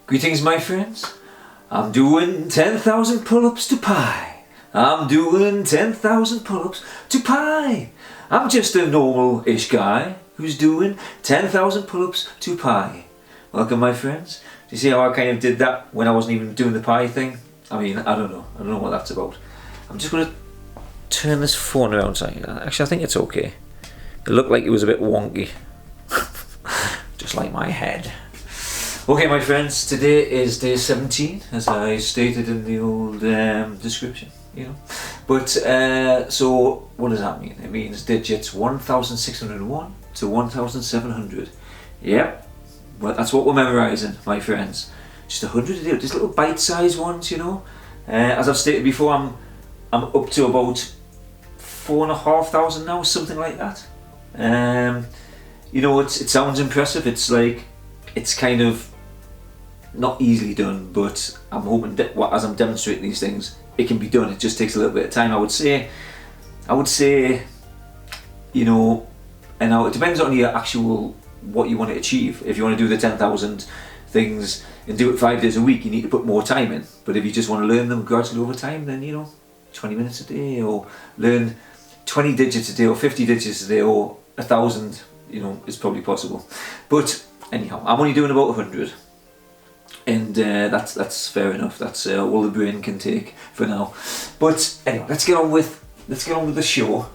Greetings, my friends. I'm doing 10,000 pull-ups to pi. I'm doing 10,000 pull-ups to pi. I'm just a normal-ish guy who's doing 10,000 pull-ups to pi. Welcome, my friends. Do you see how I kind of did that when I wasn't even doing the pi thing? I mean, I don't know. I don't know what that's about. I'm just going to turn this phone around. Actually, I think it's okay. It looked like it was a bit wonky. Just like my head. Okay, my friends, today is day 17, as I stated in the old description, you know. But, so, what does that mean? It means digits 1,601 to 1,700. Yep, well, that's what we're memorising, my friends. Just 100 a day, these little bite-sized ones, you know. As I've stated before, I'm up to about 4,500 now, something like that. You know, it sounds impressive. It's like, it's kind of not easily done, but I'm hoping that as I'm demonstrating these things, it can be done. It just takes a little bit of time. I would say, you know, and now it depends on your actual, what you want to achieve. If you want to do the 10,000 things and do it 5 days a week, you need to put more time in. But if you just want to learn them gradually over time, then, you know, 20 minutes a day, or learn 20 digits a day, or 50 digits a day, or 1,000, you know, is probably possible. But anyhow, I'm only doing about 100. And that's fair enough. That's all the brain can take for now. But anyway, let's get on with the show.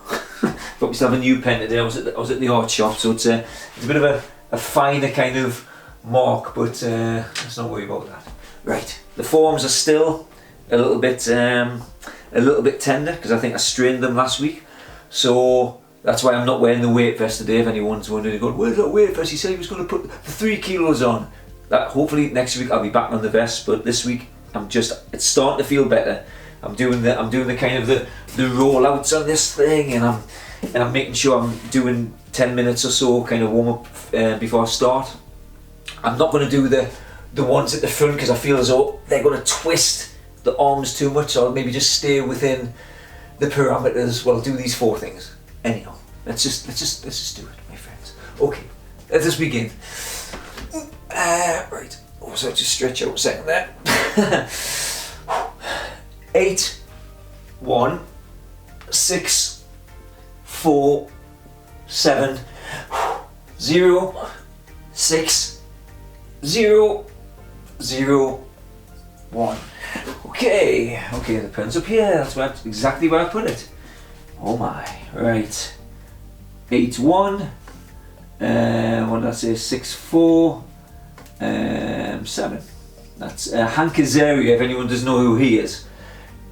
Got myself a new pen today. I was at the art shop, so it's a bit of a finer kind of mark, but let's not worry about that. Right, the forearms are still a little bit tender because I think I strained them last week. So that's why I'm not wearing the weight vest today. If anyone's wondering, going, where's that weight vest? He said he was going to put the 3 kilos on. That hopefully next week I'll be back on the vest, but this week it's starting to feel better. I'm doing the kind of the rollouts on this thing, and I'm making sure I'm doing 10 minutes or so kind of warm up before I start. I'm not going to do the ones at the front because I feel as though they're going to twist the arms too much. So I'll maybe just stay within the parameters. Well, I'll do these 4 things. Anyhow, let's just do it, my friends. Okay, let us begin. Right, also just stretch out a second there. 8, 1, 6, 4, 7, 0, 6, 0, 0, 1. Okay, the pen's up here. That's exactly where I put it. Oh my, right. 8, 1. What did I say? 6, 4. 7. That's Hank Azaria, if anyone doesn't know who he is.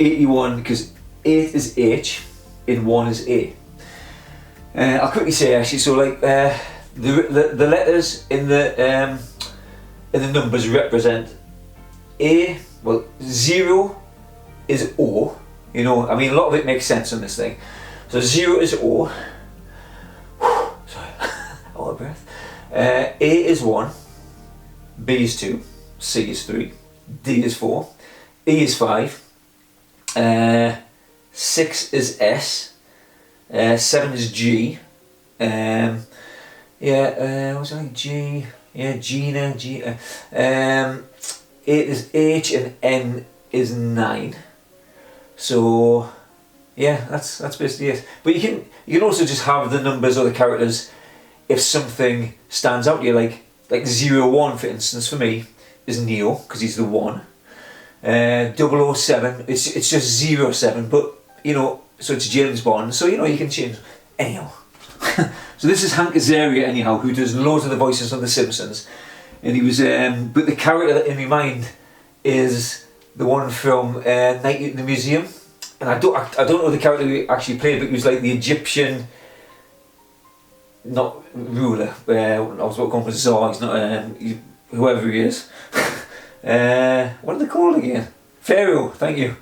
81, because 8 is H and 1 is A. I'll quickly say actually, so like the letters in the numbers represent A. Well, 0 is O. You know, I mean, a lot of it makes sense on this thing. So 0 is O. Sorry, out of breath. A is 1. B is 2, C is 3, D is 4, E is 5, 6 is S, 7 is G, what's it like, G, yeah, Gina, G, 8 is H, and N is 9. So yeah, that's basically it. But you can also just have the numbers or the characters if something stands out to you, like 01, for instance, for me, is Neo, because he's the 1. 007, it's just 07, but, you know, so it's James Bond, so, you know, you can change. Anyhow. So this is Hank Azaria, anyhow, who does loads of the voices on The Simpsons. And he was, but the character in my mind is the one from Night Out in the Museum. And I don't know the character he actually played, but he was like the Egyptian, not ruler, I was about to call him Czar, he's not, whoever he is. What are they called again? Pharaoh, thank you.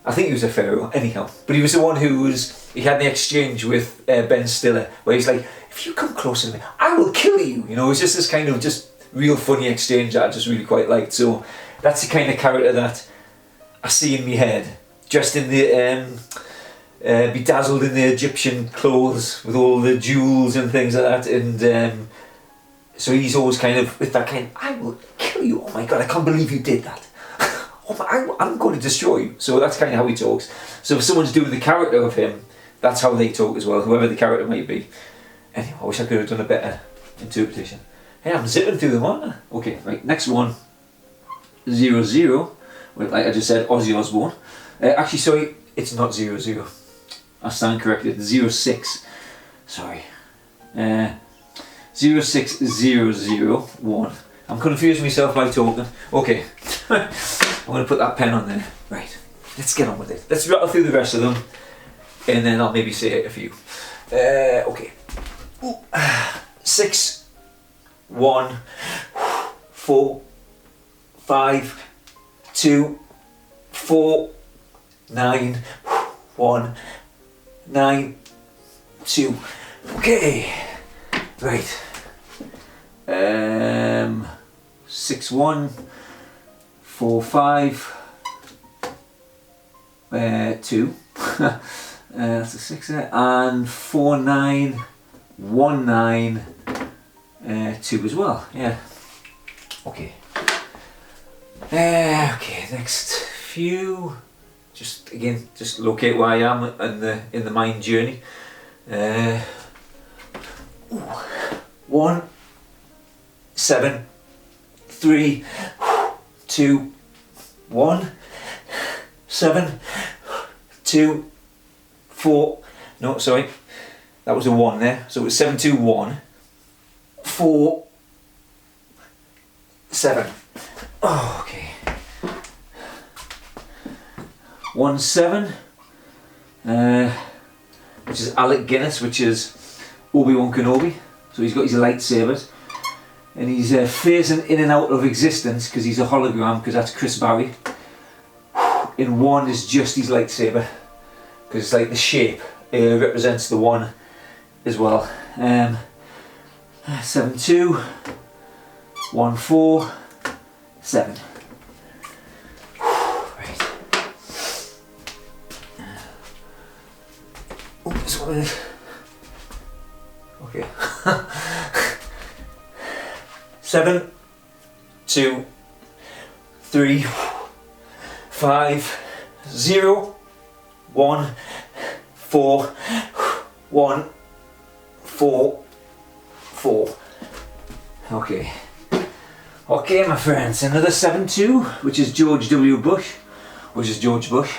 I think he was a pharaoh, anyhow. But he was the one he had the exchange with Ben Stiller, where he's like, if you come closer to me, I will kill you. You know, it's just this kind of just real funny exchange that I just really quite liked. So that's the kind of character that I see in my head, dressed in the bedazzled in the Egyptian clothes with all the jewels and things like that, and So he's always kind of with that kind, I will kill you, oh my god, I can't believe you did that. I'm going to destroy you. So that's kind of how he talks. So if someone's doing the character of him, that's how they talk as well, whoever the character might be. Anyway, I wish I could have done a better interpretation. Hey, I'm zipping through them, aren't I? Okay, right, next one. 0 0. Well, like I just said, Ozzy Osbourne. Actually, sorry, it's not 0 0. I stand corrected. 0 6. Sorry. 0 6 0 0 1. I'm confusing myself by talking. Okay. I'm going to put that pen on there. Right. Let's get on with it. Let's rattle through the rest of them, and then I'll maybe say a few. Okay. 6 1 4 5 2 4 9 1 9 2. Okay. Right. 6 1 4 5 2. That's a 6 there, and 4 9 1 9 2 as well. Yeah. Okay. Okay. Next few. Just again, just locate where I am in the mind journey. 1 7 3 2 1 7 2 4. No, sorry, that was a 1 there. So it was 7 2 1 4 7. Oh, okay. 1 7, which is Alec Guinness, which is Obi-Wan Kenobi. So he's got his lightsabers, and he's phasing in and out of existence because he's a hologram, because that's Chris Barry. In 1 is just his lightsaber, because it's like the shape represents the 1 as well. 7 2 1 4 7. Right. Okay. 7 2 3 5 0 1 4 1 4 4. Okay. Okay, my friends, another 7 2, which is George W. Bush, which is George Bush,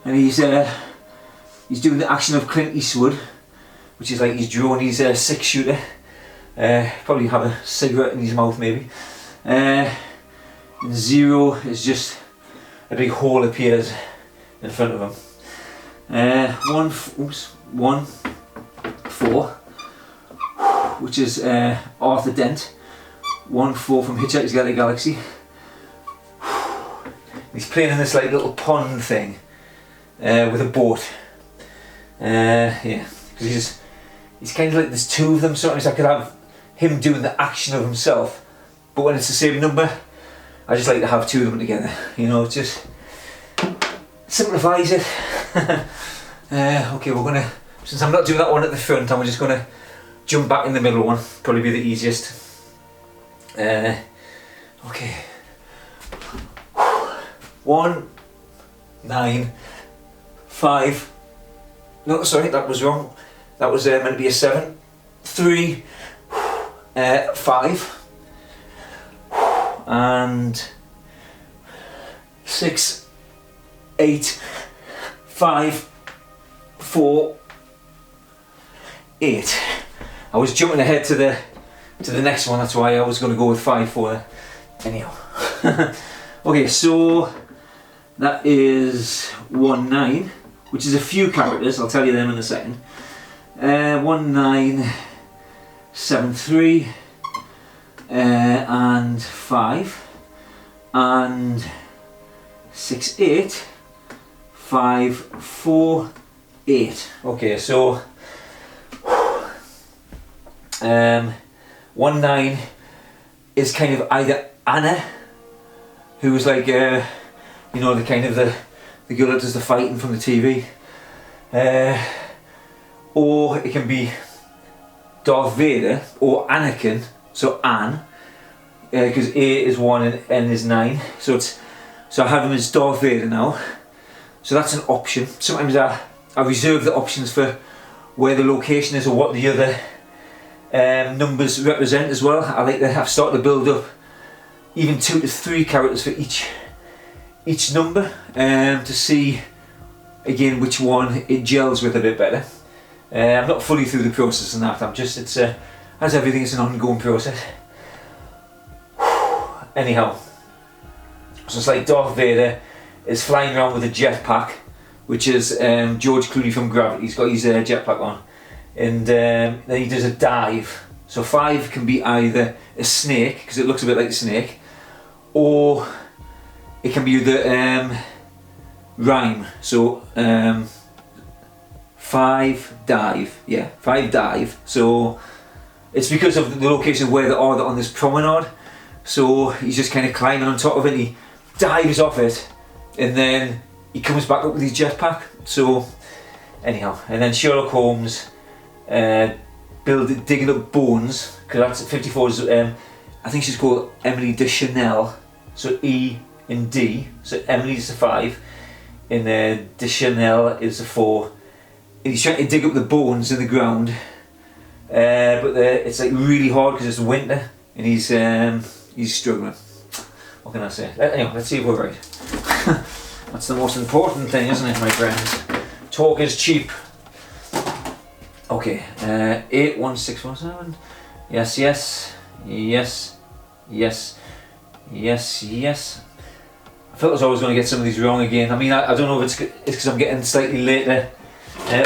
and he's doing the action of Clint Eastwood, which is like he's drawing his 6-shooter. Probably have a cigarette in his mouth maybe. And 0 is just a big hole appears in front of him. 1 4, which is Arthur Dent. 1 4 from Hitchhiker's Guide to the Galaxy. He's playing in this like little pond thing with a boat. Yeah, because he's kind of like, there's 2 of them. Sometimes I could have him doing the action of himself, but when it's the same number, I just like to have 2 of them together. You know, it just simplifies it. Okay, we're gonna, since I'm not doing that one at the front, I'm just gonna jump back in the middle one. Probably be the easiest. Okay. 1 9 5. No, sorry, that was wrong. That was meant to be a 7. 3 5 and 6 8 5 4 8. I was jumping ahead to the next one, that's why I was going to go with 5 4 there. Anyhow. Okay, so that is 1 9, which is a few characters, I'll tell you them in a second. 1 9 7 3 and 5 and 6 8 5 4 8. Okay, so 1 9 is kind of either Anna, who was like you know, the kind of the girl that does the fighting from the TV, or it can be Darth Vader or Anakin so Anne, because A is 1 and N is 9. So I have him as Darth Vader now. So that's an option. Sometimes I reserve the options for where the location is or what the other numbers represent as well. I like to have started to build up even 2 to 3 characters for each number to see again which one it gels with a bit better. I'm not fully through the process in that. As everything, is an ongoing process. Anyhow, so it's like Darth Vader is flying around with a jetpack, which is George Clooney from Gravity. He's got his jetpack on, and then he does a dive. So 5 can be either a snake, because it looks a bit like a snake, or it can be the rhyme. So 5 dive, yeah, 5 dive. So it's because of the location of where they are on this promenade. So he's just kind of climbing on top of it, and he dives off it, and then he comes back up with his jetpack. So anyhow, and then Sherlock Holmes digging up bones, because that's 54 is I think she's called Emily de Chanel, so E and D, so Emily's a 5 and de Chanel is a 4, and he's trying to dig up the bones in the ground, but it's like really hard because it's winter, and he's struggling. What can I say? Anyway, let's see if we're right. That's the most important thing, isn't it, my friends? Talk is cheap. Okay, 81617. Yes, yes, yes, yes, yes, yes. I felt as I was going to get some of these wrong again. I mean, I don't know if it's because I'm getting slightly later,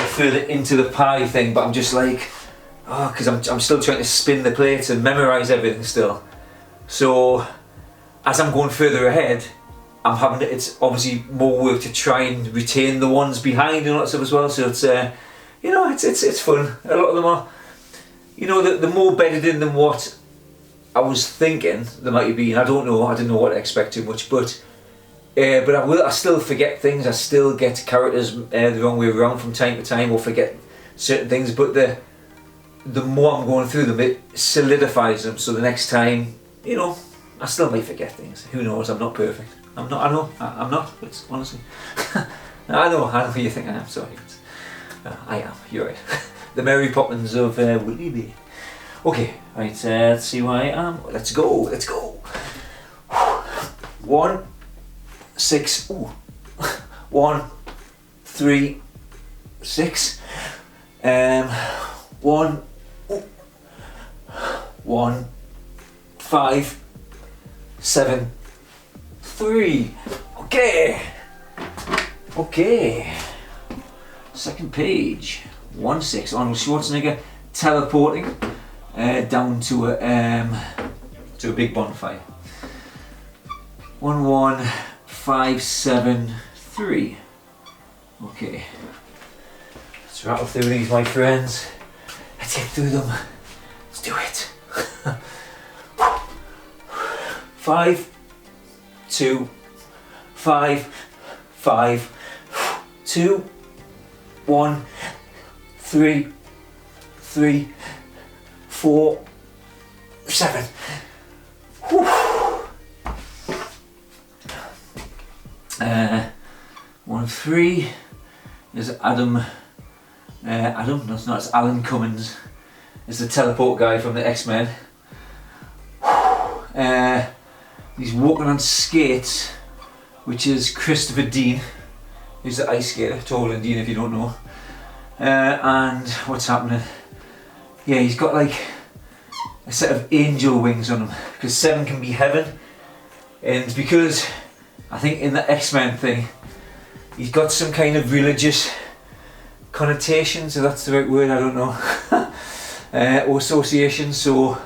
further into the pie thing, but I'm just like, because I'm still trying to spin the plates and memorise everything still. So as I'm going further ahead, it's obviously more work to try and retain the ones behind and all that stuff as well. So it's it's fun. A lot of them are, they're more bedded in than what I was thinking they might be. And I didn't know what to expect too much, but I still forget things. I still get characters the wrong way around from time to time, or forget certain things. But the more I'm going through them, it solidifies them. So the next time, I still might forget things. Who knows? I'm not perfect. I'm not. I know. I'm not. But honestly, I know who you think I am. Sorry, I am. You're right. The Mary Poppins of Whitney B. Okay, right. Let's see where I am. Let's go. Let's go. 1, 6. Ooh. 1, 3, 6. 1. 1, 5, 7, 3. Okay. Second page. 1, 6. Arnold Schwarzenegger teleporting down to a big bonfire. 1, 1, 5, 7, 3. Okay. Let's rattle through these, my friends. Let's get through them. Let's do it. 5, 2, 5, 5, 2, 1, 3, 3, 4, 7. Whew. 1, 3 is Adam. No, it's not. It's Alan Cummins. It's the teleport guy from the X-Men. He's walking on skates, which is Christopher Dean, who's the ice skater, Tolan Dean if you don't know. And what's happening? Yeah, he's got like a set of angel wings on him, because 7 can be heaven, and because I think in the X-Men thing, he's got some kind of religious connotation, so that's the right word, I don't know, or association, so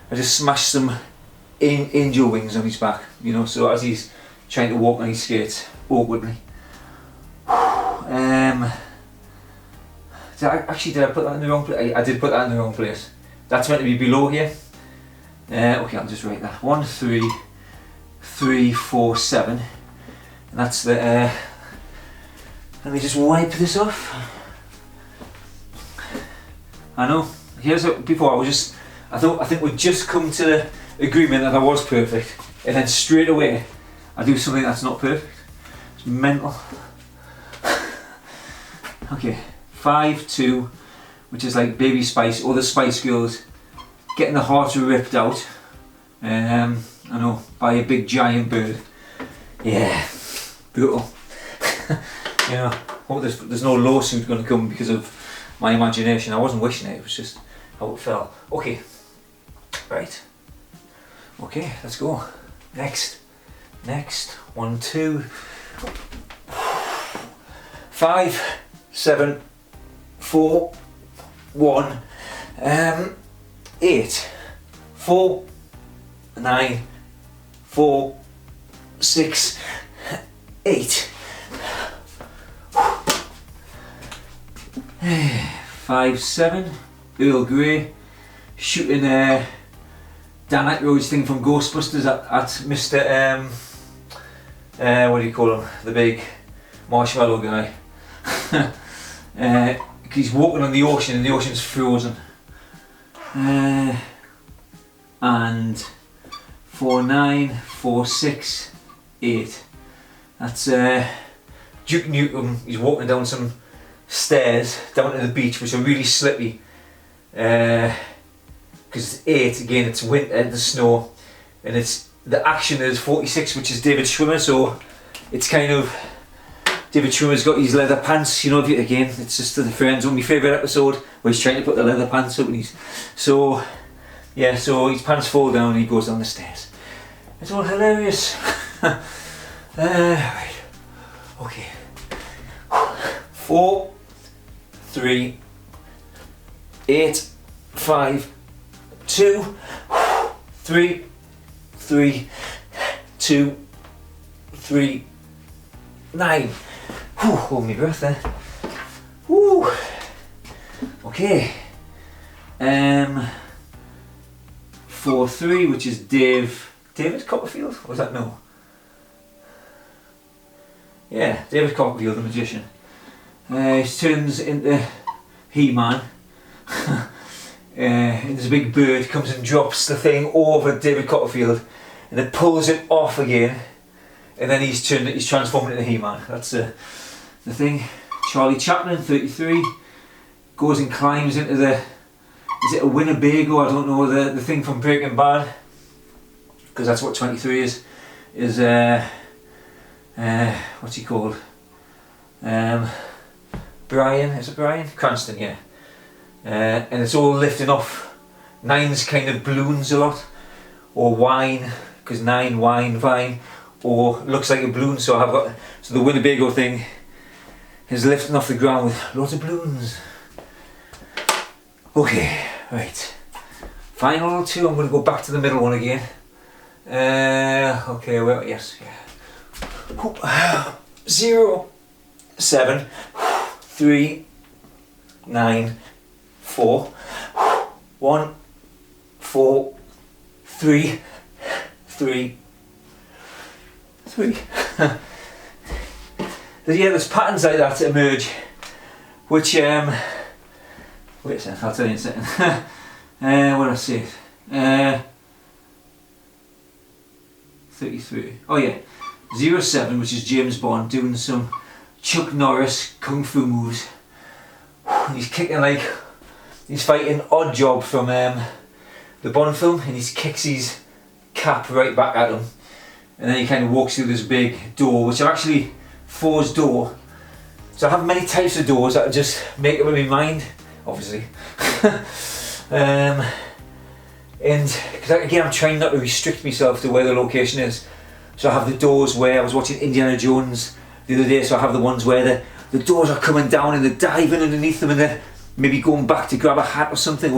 I just smashed some angel wings on his back, so as he's trying to walk on his skates awkwardly. Did I put that in the wrong place? I did put that in the wrong place. That's meant to be below here. Okay, I'll just write that. 1, 3, 3, 4, 7. And that's the, let me just wipe this off. I know, before I I think we've just come to the agreement that I was perfect, and then straight away I do something that's not perfect. It's mental. Okay, 5-2, which is like Baby Spice or the Spice Girls getting the heart ripped out. I know, by a big giant bird. Yeah, brutal. You know, hope there's no lawsuit going to come because of my imagination. I wasn't wishing it, it was just how it fell. Okay, right. Okay, let's go. Next. 1, 2, 5, 7, 4, 1, 8, 4, 9, 4, 6, 8. 5, 7, Earl Grey, shooting Dan Aykroyd's thing from Ghostbusters at Mr. What do you call him? The big marshmallow guy. He's walking on the ocean and the ocean's frozen. And 4, 9, 4, 6, 8. That's Duke Nukem. He's walking down some stairs down to the beach, which are really slippy. Because it's 8 again. It's winter, the snow, and it's the action is 46, which is David Schwimmer. So it's kind of David Schwimmer's got his leather pants. You know, again, it's just the Friends. One of my favourite episode where he's trying to put the leather pants up, and he's so his pants fall down and he goes down the stairs. It's all hilarious. Right. Okay. 4, 3, 8, 5, 2, 3, 3, 2, 3, 9. Hold my breath there. Woo. Okay. 4, 3, which is David Copperfield. Was that no? Yeah, David Copperfield, the magician. He turns into He-Man. And there's a big bird comes and drops the thing over David Copperfield, and it pulls it off again, and then he's transformed into He-Man. That's the thing. Charlie Chaplin, 33, goes and climbs into is it a Winnebago? I don't know, the thing from Breaking Bad, because that's what 23 is what's he called? Brian, is it Brian? Cranston, yeah. And it's all lifting off. 9's kind of balloons a lot, or wine, because 9, wine, vine, or looks like a balloon. So the Winnebago thing is lifting off the ground with lots of balloons. Okay, right. Final 2. I'm going to go back to the middle one again. Okay, well, yes, yeah. 0, 7, 3, 9, 4, 1, 4, 3, 3, 3. There's patterns like that emerge, which wait a second, I'll tell you in a second. What did I say? 33. Oh yeah, 07, which is James Bond doing some Chuck Norris kung fu moves. He's kicking like he's fighting Odd Job from the Bond film, and he kicks his cap right back at him, and then he kind of walks through this big door, which are actually Four's door. So I have many types of doors that I just make up in my mind, obviously. And because again, I'm trying not to restrict myself to where the location is. So I have the doors where I was watching Indiana Jones the other day, so I have the ones where the doors are coming down and they're diving underneath them, and they're maybe going back to grab a hat or something,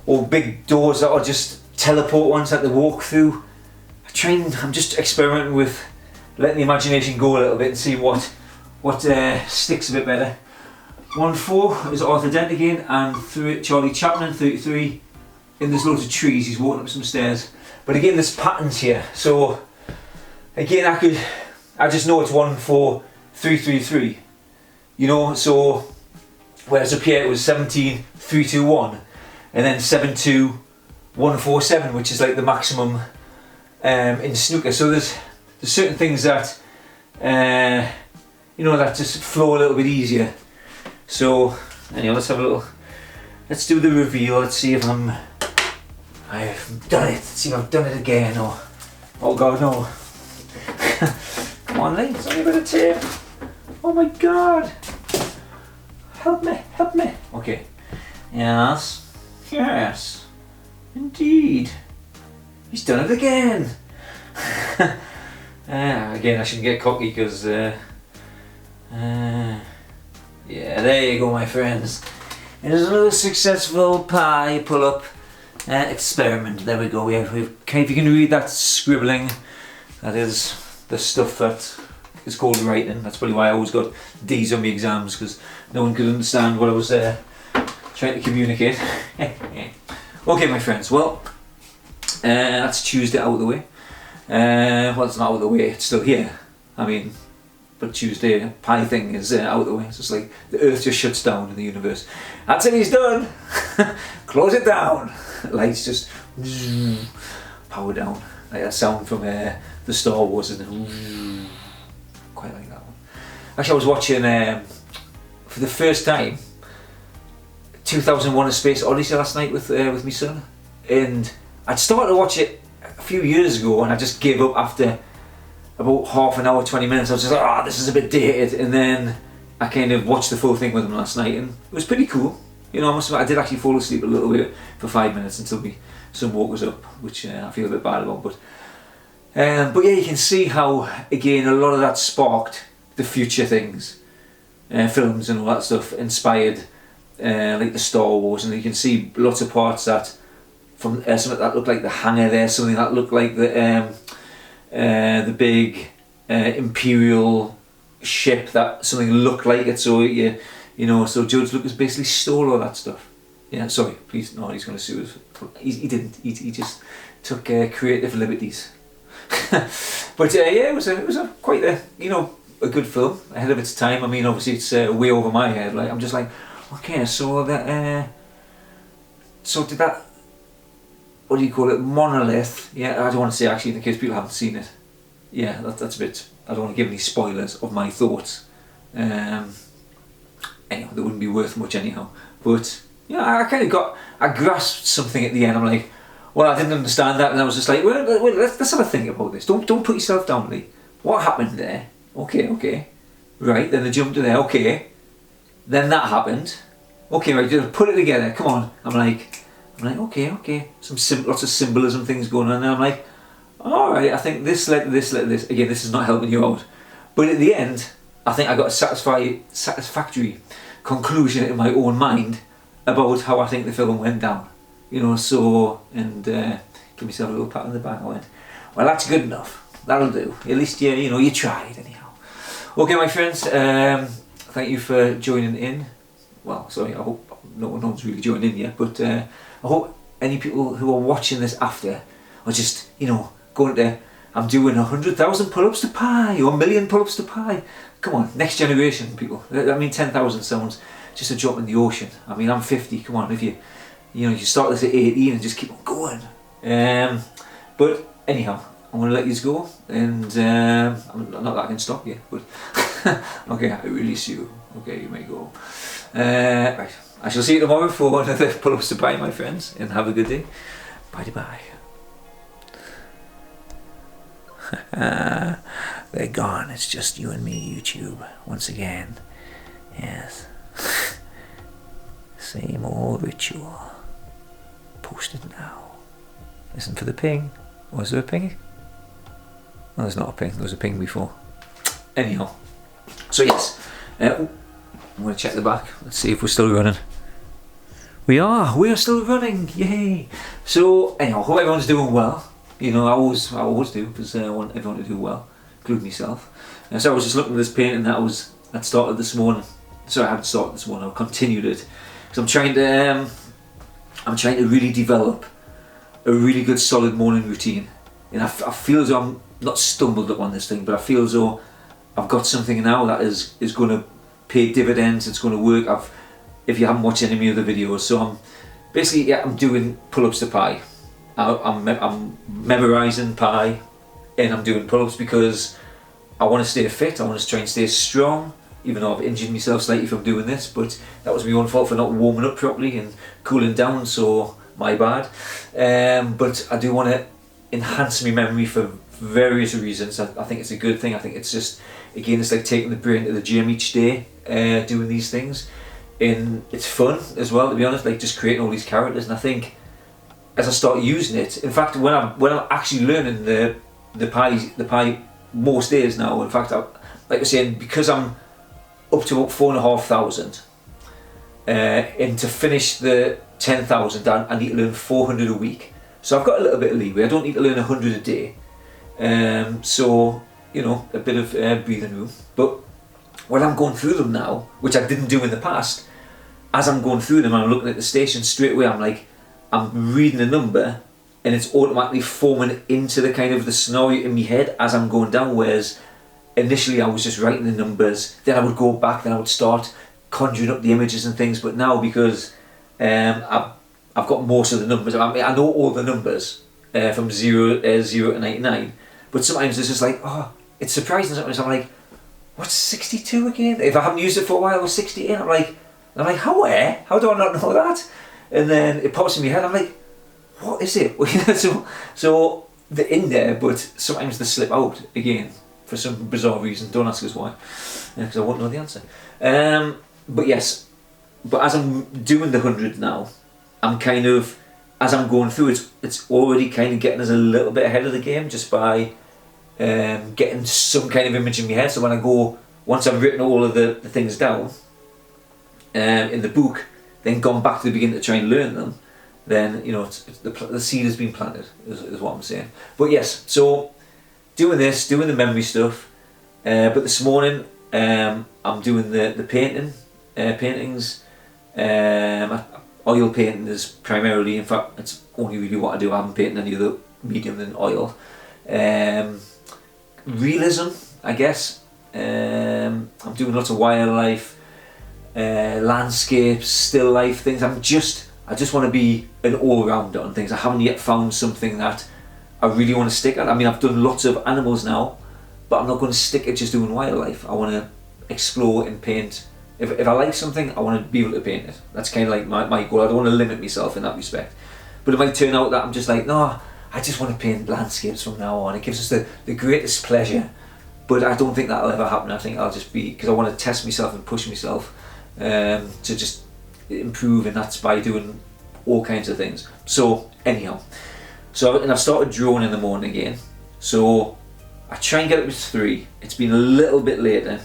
or big doors that are just teleport ones that they walk through. I'm just experimenting with letting the imagination go a little bit and see what sticks a bit better. 1, 4 is Arthur Dent again, and Charlie Chaplin, 33, and there's loads of trees. He's walking up some stairs, but again there's patterns here. So again, I just know it's 1, 4, 3, 3, 3. You know, so whereas up here it was 17, 3, 2, 1. and then 72147, which is like the maximum in snooker. So there's certain things that you know, that just flow a little bit easier. So anyway, let's do the reveal. Let's see if I've done it. Let's see if I've done it again, or oh god, no. Come on, Lee, it's only a bit of tape. Oh my god. Help me, help me. Okay. Yes. Yes. Indeed. He's done it again. Again, I shouldn't get cocky because yeah, there you go, my friends. It is another successful pie pull-up experiment. There we go. If you can read that scribbling, that is the stuff that is called writing. That's probably why I always got D's on my exams, because no one could understand what I was trying to communicate. Okay, my friends. Well, that's Tuesday out of the way. Well, it's not out of the way. It's still here. I mean, but Tuesday pie thing is out of the way. It's just like the earth just shuts down in the universe. That's it, he's done. Close it down. Lights just power down. Like that sound from the Star Wars, isn't it? Quite like that one. Actually, I was watching for the first time 2001: A Space Odyssey last night with my son, and I'd started to watch it a few years ago, and I just gave up after about half an hour, 20 minutes. I was just like, this is a bit dated, and then I kind of watched the full thing with him last night, and it was pretty cool. You know, I did actually fall asleep a little bit for 5 minutes until my son woke us up, which I feel a bit bad about. But yeah, you can see how, again, a lot of that sparked the future things, films and all that stuff, inspired like the Star Wars, and you can see lots of parts that from something that looked like the hangar there, something that looked like the big Imperial ship, that something looked like it. So you know, so George Lucas basically stole all that stuff. Yeah, sorry, please, no, he's going to sue us. He didn't. He just took creative liberties. But yeah, it was quite a good film, ahead of its time. I mean, obviously it's way over my head. Like, I'm just like, okay, so that so did that, what do you call it, monolith? Yeah, I don't want to say actually in case people haven't seen it. Yeah, that's a bit, I don't want to give any spoilers of my thoughts. Anyhow, they wouldn't be worth much anyhow. But yeah, I grasped something at the end. I'm like, well, I didn't understand that, and I was just like, well, let's have a think about this. Don't put yourself down, Lee. What happened there? Okay, right. Then they jumped to there. Okay, then that happened. Okay, right. Just put it together. Come on. I'm like, okay. Lots of symbolism things going on, and I'm like, all right. I think this led to this. Again, this is not helping you out, but at the end, I think I got a satisfactory conclusion in my own mind about how I think the film went down. You know, so, and give myself a little pat on the back. I went, well, that's good enough. That'll do. At least you tried anyhow. Okay, my friends, thank you for joining in. Well, sorry, I hope no one's really joined in yet, but I hope any people who are watching this after are just, going to, I'm doing 100,000 pull-ups to pi, or 1,000,000 pull-ups to pi. Come on, next generation people. I mean, 10,000 sounds just a drop in the ocean. I mean, I'm 50. Come on, if you start this at 18 and just keep on going. But anyhow, I'm going to let you go, and not that I can stop you, but okay, I release you. Okay, you may go. Right, I shall see you tomorrow for another pull-ups to pi, my friends, and have a good day. Bye. They're gone. It's just you and me, YouTube, once again. Yes. Same old ritual. Post it now. Listen for the ping. Was there a ping? No, there's not a ping. There was a ping before. Anyhow. So yes. I'm going to check the back. Let's see if we're still running. We are still running. Yay. So anyhow, hope everyone's doing well. I always do, because I want everyone to do well, including myself. And so I was just looking at this painting that started this morning. Sorry, I haven't started this morning. I've continued it because I'm trying to really develop a really good solid morning routine. And I feel as though I'm not stumbled up on this thing, but I feel as though I've got something now that is going to pay dividends. It's going to work. If you haven't watched any of the videos, so I'm basically, yeah, I'm doing pull-ups to pi. I'm memorising pi, and I'm doing pull-ups because I want to stay fit. I want to try and stay strong, even though I've injured myself slightly from doing this, but that was my own fault for not warming up properly and cooling down, so my bad. But I do want to enhance my memory for various reasons. I think it's a good thing. I think it's just, again, it's like taking the brain to the gym each day, doing these things, and it's fun as well, to be honest, like just creating all these characters. And I think as I start using it, in fact, when I'm actually learning the pi most days now, in fact, like I was saying, because I'm up to about 4,500, and to finish the 10,000, I need to learn 400 a week. So I've got a little bit of leeway. I don't need to learn 100 a day. So, you know, a bit of breathing room. But when I'm going through them now, which I didn't do in the past, as I'm going through them and I'm looking at the station, straight away I'm reading a number, and it's automatically forming into the kind of the scenario in my head as I'm going down, whereas initially I was just writing the numbers, then I would go back, then I would start conjuring up the images and things. But now, because I've got most of the numbers, I mean, I know all the numbers from 0 to 99, but sometimes it's just like, oh, it's surprising. Sometimes I'm like, what's 62 again? If I haven't used it for a while, or 68, I'm like, how do I not know that? And then it pops in my head, I'm like, what is it? so they're in there, but sometimes they slip out again for some bizarre reason. Don't ask us why, because I won't know the answer. But yes, but as I'm doing the 100 now, I'm kind of, as I'm going through it, it's already kind of getting us a little bit ahead of the game, just by getting some kind of image in my head. So when I go, once I've written all of the things down in the book, then gone back to the beginning to try and learn them, then, you know, the seed has been planted, is what I'm saying. But yes, so doing the memory stuff, but this morning I'm doing the paintings. Oil painting is primarily, in fact, it's only really what I do. I haven't painted any other medium than oil. Realism, I guess. I'm doing lots of wildlife, landscapes, still life things. I just want to be an all-rounder on things. I haven't yet found something that I really want to stick at. I mean, I've done lots of animals now, but I'm not going to stick at just doing wildlife. I want to explore and paint. If I like something, I want to be able to paint it. That's kind of like my goal. I don't want to limit myself in that respect. But it might turn out that I'm just like, no, I just want to paint landscapes from now on. It gives us the greatest pleasure. But I don't think that'll ever happen. I think I'll just be, because I want to test myself and push myself to just improve, and that's by doing all kinds of things. So anyhow, and I've started drawing in the morning again. So I try and get up to 3. It's been a little bit later.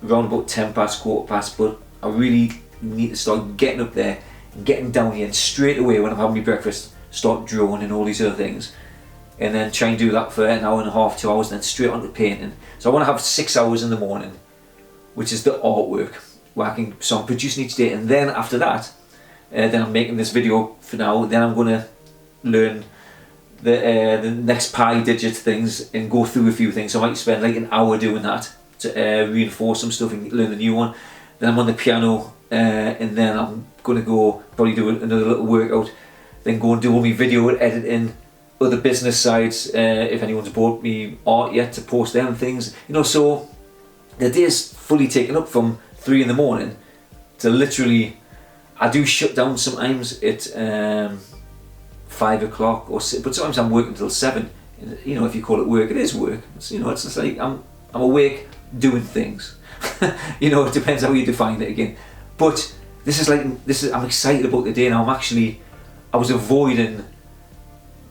Around about 10 past, quarter past, but I really need to start getting up there and getting down here, and straight away when I'm having my breakfast, start drawing and all these other things, and then try and do that for an hour and a half, 2 hours, and then straight on to painting. So I want to have 6 hours in the morning, which is the artwork, where so I'm producing each day, and then after that, then I'm making this video for now. Then I'm going to learn the next pi digit things and go through a few things. So I might spend like an hour doing that to reinforce some stuff and learn the new one. Then I'm on the piano, and then I'm going to go probably do another little workout, then go and do all my video editing, other business sides, if anyone's bought me art yet, to post them things, you know. So the day's fully taken up from 3 in the morning to literally, I do shut down sometimes at 5 o'clock or 6, but sometimes I'm working till 7. You know, if you call it work, it is work. It's, you know, it's just like I'm awake doing things. You know, it depends how you define it again. But I'm excited about the day now. I was avoiding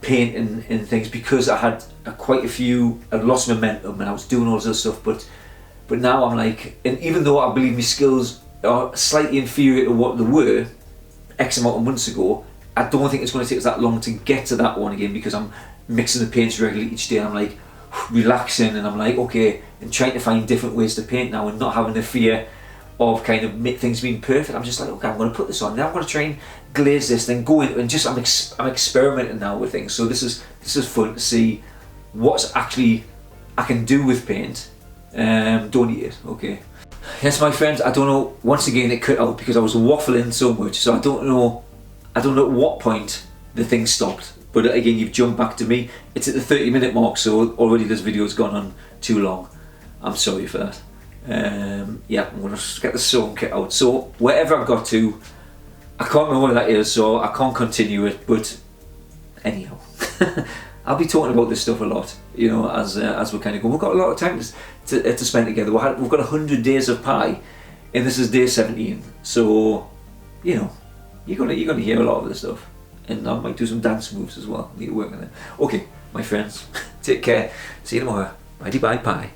painting and things because I had I'd lost momentum and I was doing all this other stuff, but now I'm like, and even though I believe my skills are slightly inferior to what they were X amount of months ago, I don't think it's going to take us that long to get to that one again, because I'm mixing the paints regularly each day, and I'm like relaxing, and I'm like, okay, and trying to find different ways to paint now, and not having the fear of kind of things being perfect. I'm just like, okay, I'm going to put this on, now I'm going to try and glaze this, then go in, and just I'm experimenting now with things. So this is fun to see what's actually I can do with paint. Don't eat it, okay. Yes, my friends, I don't know, once again it cut out because I was waffling so much, so I don't know at what point the thing stopped. But again, you've jumped back to me. It's at the 30-minute mark, so already this video's gone on too long. I'm sorry for that. Yeah, I'm going to get the song kit out. So wherever I got to, I can't remember where that is, so I can't continue it, but anyhow. I'll be talking about this stuff a lot, you know, as we kind of go. We've got a lot of time to spend together. We've got 100 days of Pi, and this is day 17. So, you know, you're gonna hear a lot of this stuff, and I might do some dance moves as well. I need to work on it. Okay, my friends, take care. See you tomorrow. Bye bye Pi.